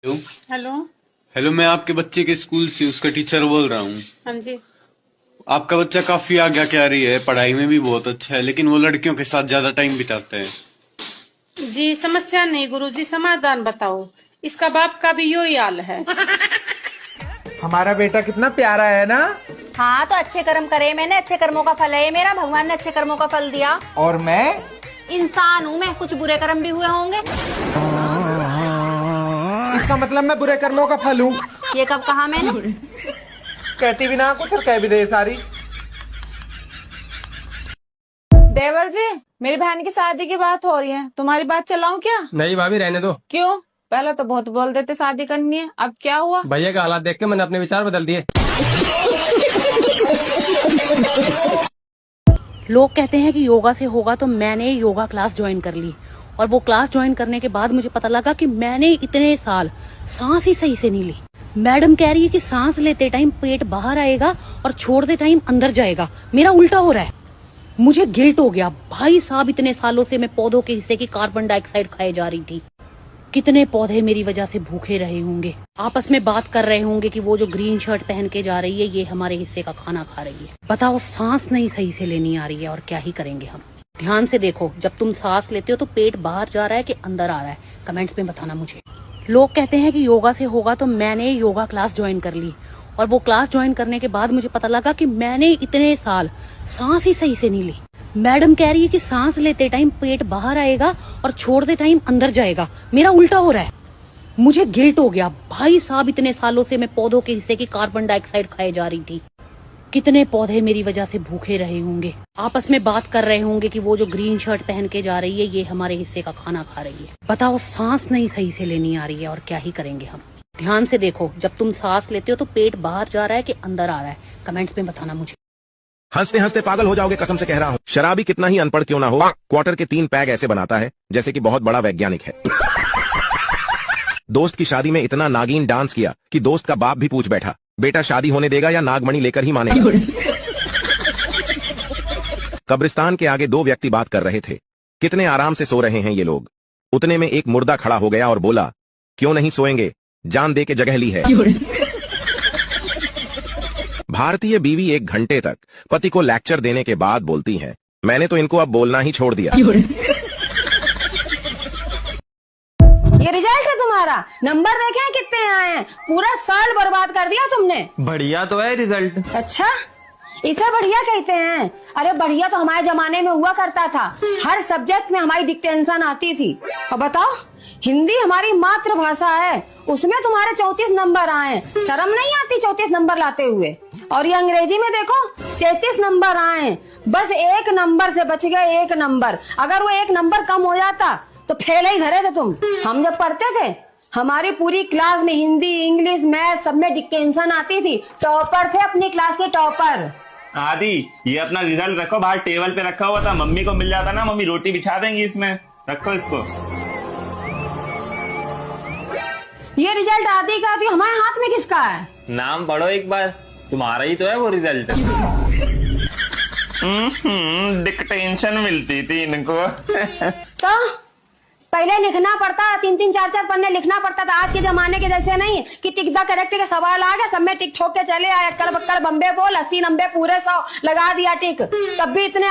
Hello. Hello. Hello, मैं आपके बच्चे के स्कूल से उसका टीचर बोल रहा हूँ। हाँ जी। आपका बच्चा काफी आगे क्या रही है, पढ़ाई में भी बहुत अच्छा है, लेकिन वो लड़कियों के साथ ज्यादा टाइम बिताते हैं। जी समस्या नहीं गुरुजी, समाधान बताओ। इसका बाप का भी यो ही हाल है। हमारा बेटा कितना प्यारा है ना। हाँ तो अच्छे कर्म करे मैंने, अच्छे कर्मों का फल है ये मेरा। भगवान ने अच्छे कर्मों का फल दिया। और मैं इंसान हूँ मैं, कुछ बुरे कर्म भी हुए होंगे। इसका मतलब मैं बुरे कर्मों का फल हूँ। ये कब कहा मैंने? कहती भी ना कुछ और कह भी दे सारी। देवर जी, मेरी बहन की शादी की बात हो रही है, तुम्हारी बात चलाऊं क्या? नहीं भाभी, रहने दो। क्यों? पहले तो बहुत बोल देते शादी करनी है, अब क्या हुआ? भैया का हालात देख के मैंने अपने विचार बदल दिए। लोग कहते हैं कि योगा से होगा, तो मैंने योगा क्लास ज्वाइन कर ली और वो क्लास ज्वाइन करने के बाद मुझे पता लगा कि मैंने इतने साल सांस ही सही से नहीं ली। मैडम कह रही है कि सांस लेते टाइम पेट बाहर आएगा और छोड़ते टाइम अंदर जाएगा। मेरा उल्टा हो रहा है। मुझे गिल्ट हो गया। भाई साहब, इतने सालों से मैं पौधों के हिस्से की कार्बन डाइऑक्साइड खाए जा रही थी। कितने पौधे मेरी वजह से भूखे रहे होंगे, आपस में बात कर रहे होंगे कि वो जो ग्रीन शर्ट पहन के जा रही है ये हमारे हिस्से का खाना खा रही है। बताओ, सांस नहीं सही से लेनी आ रही है और क्या ही करेंगे हम। ध्यान से देखो, जब तुम सांस लेते हो तो पेट बाहर जा रहा है कि अंदर आ रहा है, कमेंट्स में बताना मुझे। लोग कहते हैं कि योगा से होगा, तो मैंने योगा क्लास ज्वाइन कर ली और वो क्लास ज्वाइन करने के बाद मुझे पता लगा कि मैंने इतने साल सांस ही सही से नहीं ली। मैडम कह रही है कि सांस लेते टाइम पेट बाहर आएगा और छोड़ते टाइम अंदर जाएगा। मेरा उल्टा हो रहा है। मुझे गिल्ट हो गया। भाई साहब, इतने सालों से मैं पौधों के हिस्से की कार्बन डाइऑक्साइड खाए जा रही थी। कितने पौधे मेरी वजह से भूखे रहे होंगे, आपस में बात कर रहे होंगे कि वो जो ग्रीन शर्ट पहन के जा रही है ये हमारे हिस्से का खाना खा रही है। बताओ, सांस नहीं सही से लेनी आ रही है और क्या ही करेंगे हम। ध्यान से देखो, जब तुम सांस लेते हो तो पेट बाहर जा रहा है कि अंदर आ रहा है, कमेंट्स में बताना मुझे। हंसते हंसते पागल हो जाओगे, कसम से कह रहा हूँ। शराबी कितना ही अनपढ़ क्यों ना हो, क्वार्टर के 3 पैग ऐसे बनाता है जैसे कि बहुत बड़ा वैज्ञानिक है। दोस्त की शादी में इतना नागिन डांस किया कि दोस्त का बाप भी पूछ बैठा, बेटा शादी होने देगा या नागमणि लेकर ही मानेगा। कब्रिस्तान के आगे 2 व्यक्ति बात कर रहे थे। कितने आराम से सो रहे हैं ये लोग। उतने में एक मुर्दा खड़ा हो गया और बोला, क्यों नहीं सोएंगे, जान दे के जगह ली है। भारतीय बीवी 1 घंटे तक पति को लेक्चर देने के बाद बोलती हैं, मैंने तो इनको अब बोलना ही छोड़ दिया। ये रिजल्ट है तुम्हारा, नंबर देखे हैं कितने आए हैं? पूरा साल बर्बाद कर दिया तुमने। बढ़िया तो है रिजल्ट। अच्छा, इसे बढ़िया कहते हैं? अरे बढ़िया तो हमारे जमाने में हुआ करता था। हर सब्जेक्ट में हमारी डिक्टेंशन आती थी। और बताओ, हिंदी हमारी मातृभाषा है, उसमें तुम्हारे 34 नंबर आए। शर्म नहीं आती 34 नंबर लाते हुए? और ये अंग्रेजी में देखो 33 नंबर आए। बस 1 नंबर से बच गए, 1 नंबर। अगर वो 1 नंबर कम हो जाता तो फेल ही धरे थे तुम। हम जब पढ़ते थे, हमारी पूरी क्लास में हिंदी, इंग्लिश, मैथ सब में डिक्टेंशन आती थी। टॉपर थे अपनी क्लास के, टॉपर। आदि, ये अपना रिजल्ट रखो, बाहर टेबल पे रखा हुआ था, मम्मी को मिल जाता ना, मम्मी रोटी बिछा देंगी इसमें, रखो इसको। ये रिजल्ट आदि का तो हमारे हाथ में किसका है? नाम पढ़ो एक बार, तुम्हारा ही तो है वो रिजल्ट। डिक्टेंशन मिलती थी इनको। तो पहले लिखना पड़ता, 3-3, 4-4 पन्ने लिखना पड़ता था। आज के जमाने के जैसे नहीं कि टिक द करेक्ट के सवाल आ गए, सब में टिक ठोक के चले आए। अक्कड़ बक्कड़ बम्बे बोल, 80 90 पूरे 100 लगा दिया टिक, तब भी इतने